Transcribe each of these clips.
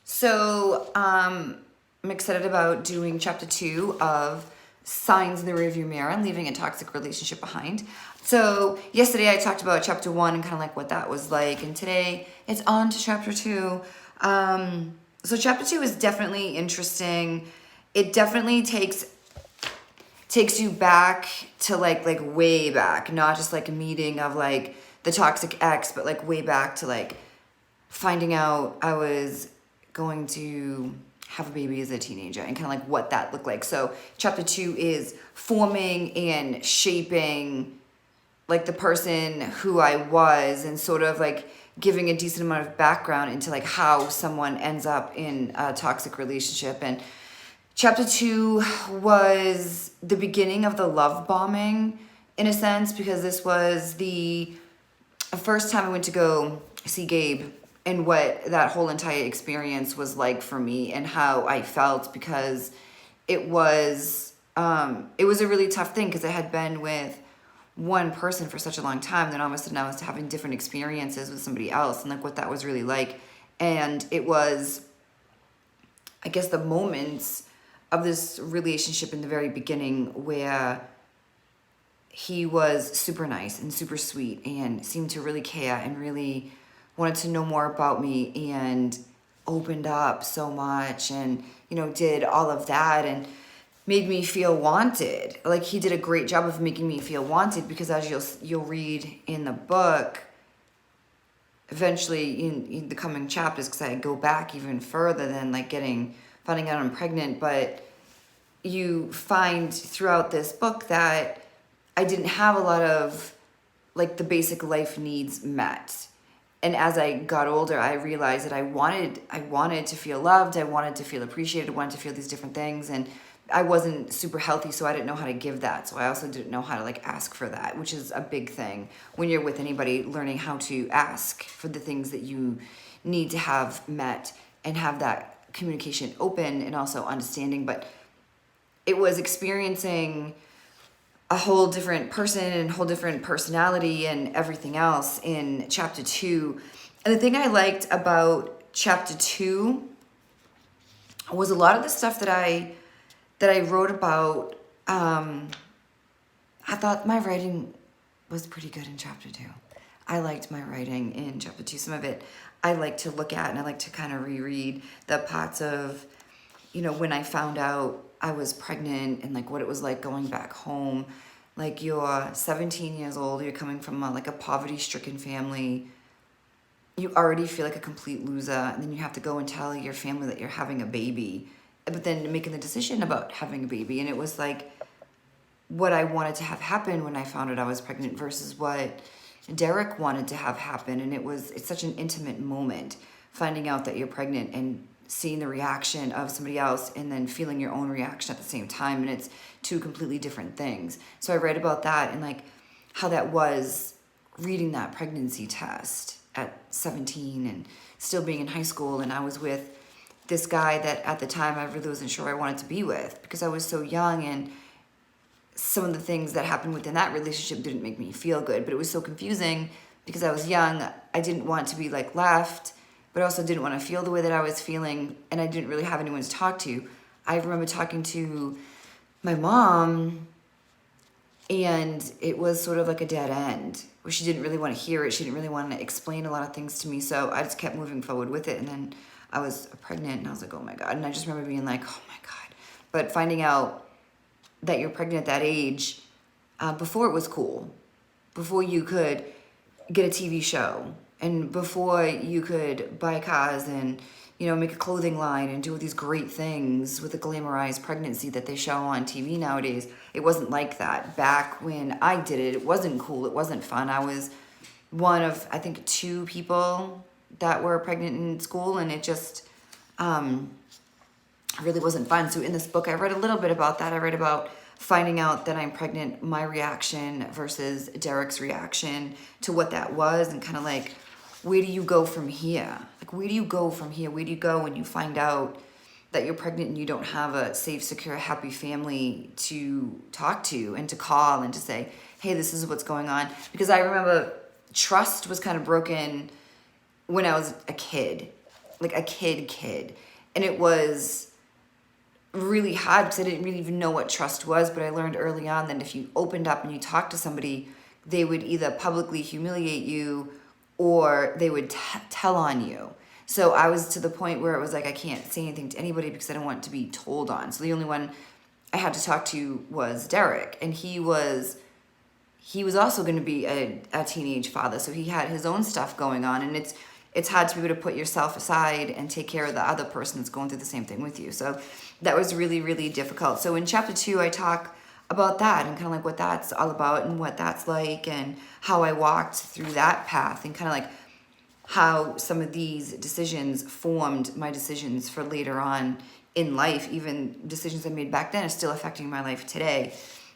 So I'm excited about doing chapter 2 of Signs in the Rearview Mirror and leaving a toxic relationship behind. So yesterday I talked about chapter 1 and kind of like what that was like, and today it's on to chapter 2. So chapter 2 is definitely interesting. It definitely takes you back to like way back, not just like a meeting of like the toxic ex, but like way back to like finding out I was going to have a baby as a teenager and kind of like what that looked like. So chapter 2 is forming and shaping like the person who I was, and sort of like giving a decent amount of background into like how someone ends up in a toxic relationship. And chapter 2 was the beginning of the love bombing in a sense, because this was the first time I went to go see Gabe and what that whole entire experience was like for me and how I felt, because it was a really tough thing, because I had been with one person for such a long time. Then all of a sudden I was having different experiences with somebody else, and like what that was really like. And it was, I guess, the moments of this relationship in the very beginning where he was super nice and super sweet and seemed to really care and really wanted to know more about me and opened up so much and, you know, did all of that and made me feel wanted. Like, he did a great job of making me feel wanted, because as you'll read in the book, eventually in the coming chapters, because I go back even further than like finding out I'm pregnant, but you find throughout this book that I didn't have a lot of like the basic life needs met. And as I got older, I realized that I wanted to feel loved, I wanted to feel appreciated, I wanted to feel these different things, and I wasn't super healthy, so I didn't know how to give that. So I also didn't know how to like ask for that, which is a big thing when you're with anybody, learning how to ask for the things that you need to have met and have that communication open and also understanding. But it was experiencing a whole different person and whole different personality and everything else in chapter 2. And the thing I liked about chapter 2 was a lot of the stuff that I wrote about. I thought my writing was pretty good in chapter 2. I liked my writing in chapter 2. Some of it I like to look at, and I like to kind of reread the parts of, you know, when I found out I was pregnant and like what it was like going back home. Like, you're 17 years old, you're coming from like a poverty-stricken family. You already feel like a complete loser, and then you have to go and tell your family that you're having a baby, but then making the decision about having a baby. And it was like what I wanted to have happen when I found out I was pregnant versus what Derek wanted to have happen. And it's such an intimate moment, finding out that you're pregnant and seeing the reaction of somebody else and then feeling your own reaction at the same time. And it's two completely different things. So I read about that and like how that was reading that pregnancy test at 17 and still being in high school. And I was with this guy that at the time I really wasn't sure I wanted to be with, because I was so young, and some of the things that happened within that relationship didn't make me feel good. But it was so confusing because I was young. I didn't want to be like left, but I also didn't want to feel the way that I was feeling, and I didn't really have anyone to talk to. I remember talking to my mom, and it was sort of like a dead end, where she didn't really want to hear it. She didn't really want to explain a lot of things to me, so I just kept moving forward with it. And then I was pregnant, and I was like, oh my God. And I just remember being like, oh my God. But finding out that you're pregnant at that age, before it was cool, before you could get a TV show, and before you could buy cars and, you know, make a clothing line and do all these great things with a glamorized pregnancy that they show on TV nowadays. It wasn't like that. Back when I did it, it wasn't cool. It wasn't fun. I was one of, I think, 2 people that were pregnant in school, and it just really wasn't fun. So in this book, I read a little bit about that. I read about finding out that I'm pregnant, my reaction versus Derek's reaction to what that was, and kind of like, where do you go from here? Like, where do you go from here? Where do you go when you find out that you're pregnant and you don't have a safe, secure, happy family to talk to and to call and to say, hey, this is what's going on? Because I remember trust was kind of broken when I was a kid. like a kid. And it was really hard because I didn't really even know what trust was, but I learned early on that if you opened up and you talked to somebody, they would either publicly humiliate you or they would tell on you. So I was to the point where it was like I can't say anything to anybody because I don't want to be told on. So the only one I had to talk to was Derek, and he was also going to be a teenage father, so he had his own stuff going on, and it's hard to be able to put yourself aside and take care of the other person that's going through the same thing with you. So that was really, really difficult. So in chapter 2, I talk about that and kind of like what that's all about and what that's like and how I walked through that path and kind of like how some of these decisions formed my decisions for later on in life. Even decisions I made back then are still affecting my life today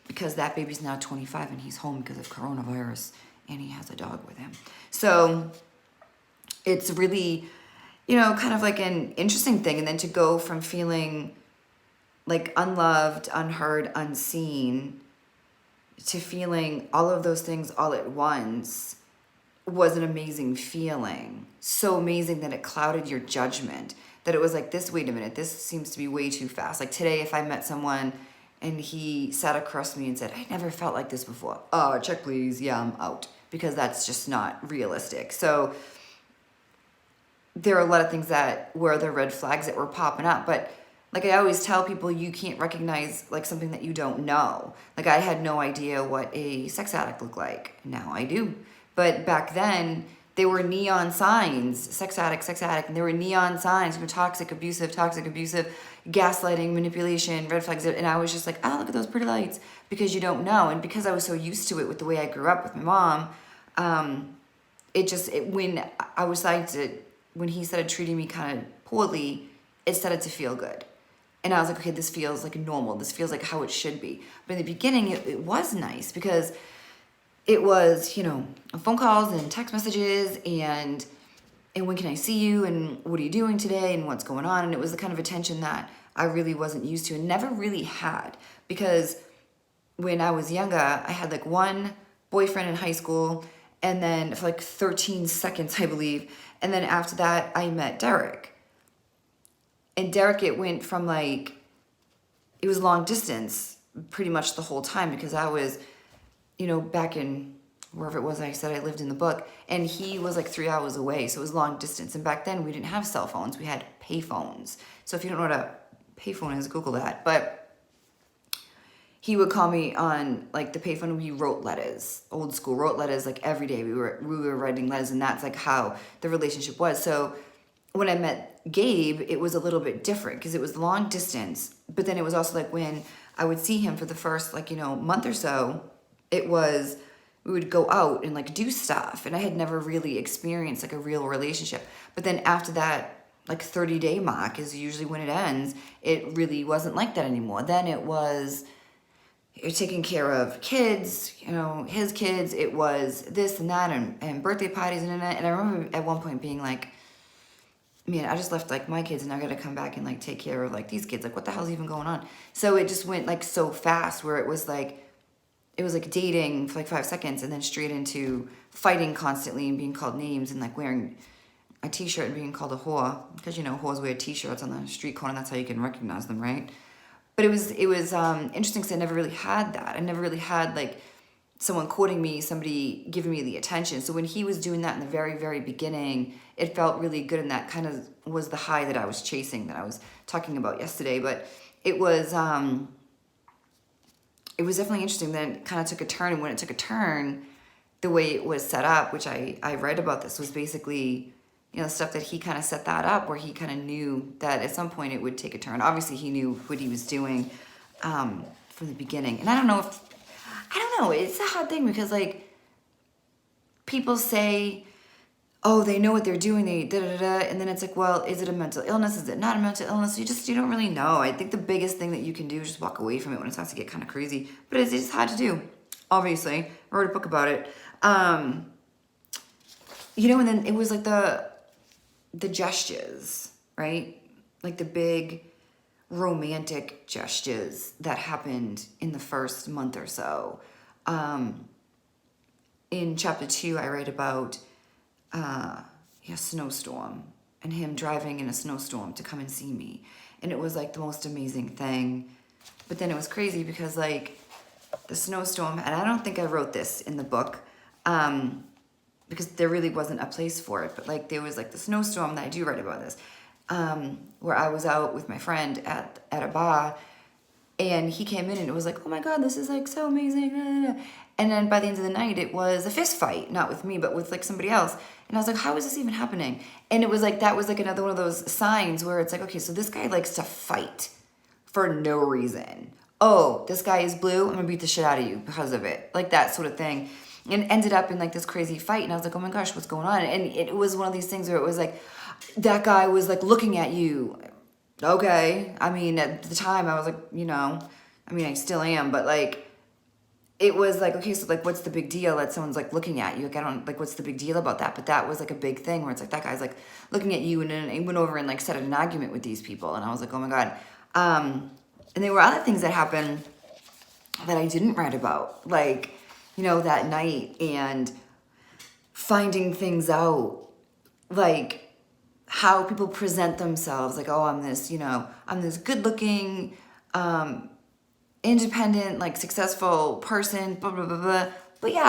because that baby's now 25 and he's home because of coronavirus and he has a dog with him. So it's really, kind of like an interesting thing. And then to go from feeling like unloved, unheard, unseen to feeling all of those things all at once was an amazing feeling. So amazing that it clouded your judgment. That it was like this, wait a minute, this seems to be way too fast. Like today, if I met someone and he sat across me and said, I never felt like this before. Oh, check please. Yeah, I'm out. Because that's just not realistic. So there are a lot of things that were the red flags that were popping up. But like I always tell people, you can't recognize like something that you don't know. Like I had no idea what a sex addict looked like. Now I do. But back then, they were neon signs, sex addict, and there were neon signs for toxic, abusive, gaslighting, manipulation, red flags. And I was just like, oh, look at those pretty lights, because you don't know. And because I was so used to it with the way I grew up with my mom, when he started treating me kind of poorly, it started to feel good. And I was like, okay, this feels like normal. This feels like how it should be. But in the beginning, it was nice because it was, phone calls and text messages and when can I see you and what are you doing today and what's going on? And it was the kind of attention that I really wasn't used to and never really had, because when I was younger, I had like one boyfriend in high school and then for like 13 seconds, I believe. And then after that, I met Derek. And Derek, it went from like, it was long distance pretty much the whole time because I was, back in wherever it was I said I lived in the book, and he was like 3 hours away, so it was long distance. And back then we didn't have cell phones, we had pay phones. So if you don't know what a payphone is, Google that. But he would call me on like the payphone. We wrote letters, old school, wrote letters like every day. We were writing letters, and that's like how the relationship was. So when I met Gabe, it was a little bit different because it was long distance, but then it was also like when I would see him for the first month or so, it was, we would go out and like do stuff, and I had never really experienced like a real relationship. But then after that, like 30-day mark is usually when it ends, it really wasn't like that anymore. Then it was, you're taking care of kids, his kids, it was this and that and birthday parties and that. And I remember at one point being like, man, I just left like my kids and I gotta come back and like take care of like these kids. Like what the hell's even going on? So it just went like so fast where it was like dating for like 5 seconds and then straight into fighting constantly and being called names and like wearing a t-shirt and being called a whore, because whores wear t-shirts on the street corner. That's how you can recognize them, right? But it was interesting because I never really had that. I never really had like someone courting me, somebody giving me the attention. So when he was doing that in the very, very beginning, it felt really good, and that kind of was the high that I was chasing, that I was talking about yesterday. But it was definitely interesting. Then it kind of took a turn, and when it took a turn, the way it was set up, which I read about this, was basically, the stuff that he kind of set that up, where he kind of knew that at some point it would take a turn. Obviously, he knew what he was doing from the beginning. And I don't know, it's a hard thing because, like, people say, oh, they know what they're doing, they da-da-da-da, and then it's like, well, is it a mental illness? Is it not a mental illness? You don't really know. I think the biggest thing that you can do is just walk away from it when it starts to get kind of crazy. But it's just hard to do, obviously. I wrote a book about it. And then it was like the gestures, right? Like the big romantic gestures that happened in the first month or so. In chapter 2, I write about snowstorm. and him driving in a snowstorm to come and see me. And it was like the most amazing thing. But then it was crazy because like the snowstorm, and I don't think I wrote this in the book, because there really wasn't a place for it. But like there was like the snowstorm that I do write about this, where I was out with my friend at a bar, and he came in and it was like, oh my God, this is like so amazing. And then by the end of the night, it was a fist fight, not with me, but with like somebody else. And I was like, how is this even happening? And it was like, that was like another one of those signs where it's like, okay, so this guy likes to fight for no reason. Oh, this guy is blue, I'm gonna beat the shit out of you because of it. Like that sort of thing. And it ended up in like this crazy fight. And I was like, oh my gosh, what's going on? And it was one of these things where it was like, that guy was like looking at you. Okay. I mean, at the time I was like, you know, I mean, I still am, but like, it was like, okay, so like, what's the big deal that someone's like looking at you? Like, I don't, like, what's the big deal about that? But that was like a big thing where it's like, that guy's like looking at you, and then he went over and like started an argument with these people. And I was like, oh my God. And there were other things that happened that I didn't write about, like, you know, that night, and finding things out, like how people present themselves, like, oh, I'm this, you know, I'm this good looking, independent, like successful person, blah, blah, blah, blah. But yeah,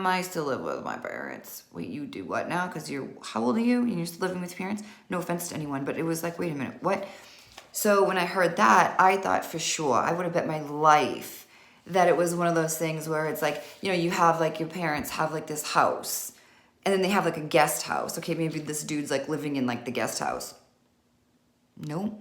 I still live with my parents. Wait, you do what now? Because how old are you? And you're still living with your parents? No offense to anyone, but it was like, wait a minute, what? So when I heard that, I thought for sure, I would have bet my life that it was one of those things where it's like, you know, you have like, your parents have like this house, and then they have like a guest house. Okay, maybe this dude's like living in like the guest house. No.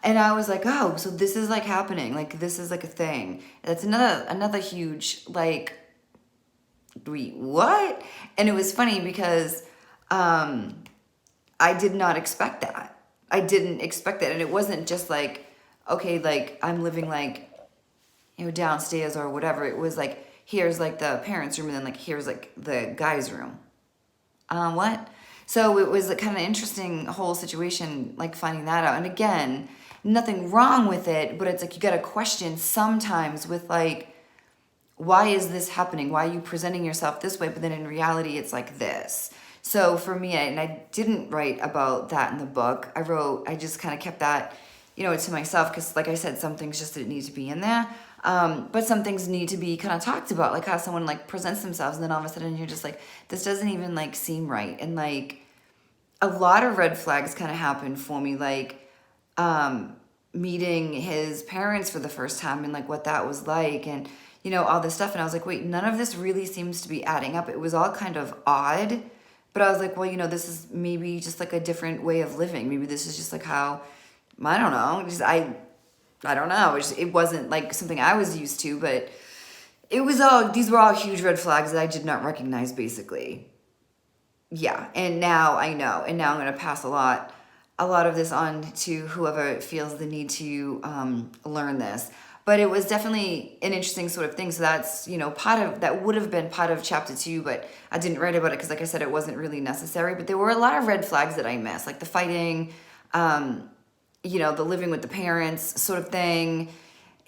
And I was like, oh, so this is like happening. Like, this is like a thing. That's another huge, like, wait, what? And it was funny because I did not expect that. I didn't expect that. And it wasn't just like, okay, like I'm living like, you know, downstairs or whatever. It was like, here's like the parents' room, and then like here's like the guy's room. What? So it was a kind of interesting whole situation, like finding that out. And again, nothing wrong with it, but it's like you got to question sometimes with like, why is this happening? Why are you presenting yourself this way? But then in reality, it's like this. So for me, and I didn't write about that in the book. I just kind of kept that, you know, to myself, because like I said, some things just didn't need to be in there. But some things need to be kind of talked about, like how someone like presents themselves, and then all of a sudden you're just like, this doesn't even like seem right. And like a lot of red flags kind of happened for me, like meeting his parents for the first time and like what that was like, and you know, all this stuff. And I was like, wait, none of this really seems to be adding up. It was all kind of odd, but I was like, well, you know, this is maybe just like a different way of living. Maybe this is just like how, I don't know, just I don't know. It wasn't like something I was used to, but these were all huge red flags that I did not recognize, basically. Yeah. And now I know, and now I'm going to pass a lot of this on to whoever feels the need to learn this. But it was definitely an interesting sort of thing. So that's, you know, that would have been part of chapter 2, but I didn't write about it because, like I said, it wasn't really necessary. But there were a lot of red flags that I missed, like the fighting, you know, the living with the parents sort of thing.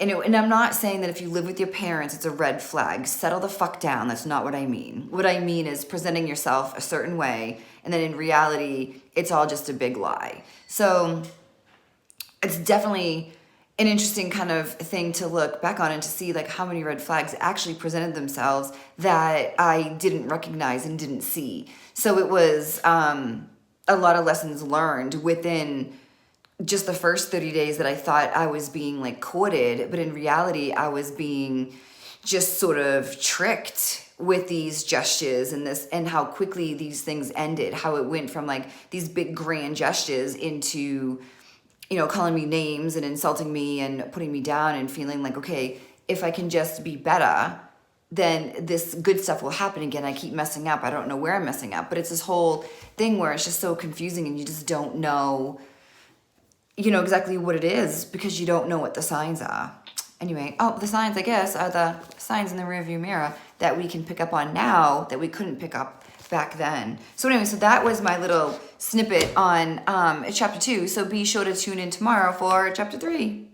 And I'm not saying that if you live with your parents, it's a red flag. Settle the fuck down. That's not what I mean. What I mean is presenting yourself a certain way, and then in reality, it's all just a big lie. So it's definitely an interesting kind of thing to look back on and to see like how many red flags actually presented themselves that I didn't recognize and didn't see. So it was a lot of lessons learned within just the first 30 days that I thought I was being like courted, but in reality, I was being just sort of tricked with these gestures and how quickly these things ended, how it went from like these big grand gestures into, you know, calling me names and insulting me and putting me down and feeling like, okay, if I can just be better, then this good stuff will happen again. I keep messing up. I don't know where I'm messing up, but it's this whole thing where it's just so confusing and you just don't know, you know, exactly what it is because you don't know what the signs are. Anyway, the signs, I guess, are the signs in the rearview mirror that we can pick up on now that we couldn't pick up back then. So anyway, so that was my little snippet on chapter 2. So be sure to tune in tomorrow for chapter 3.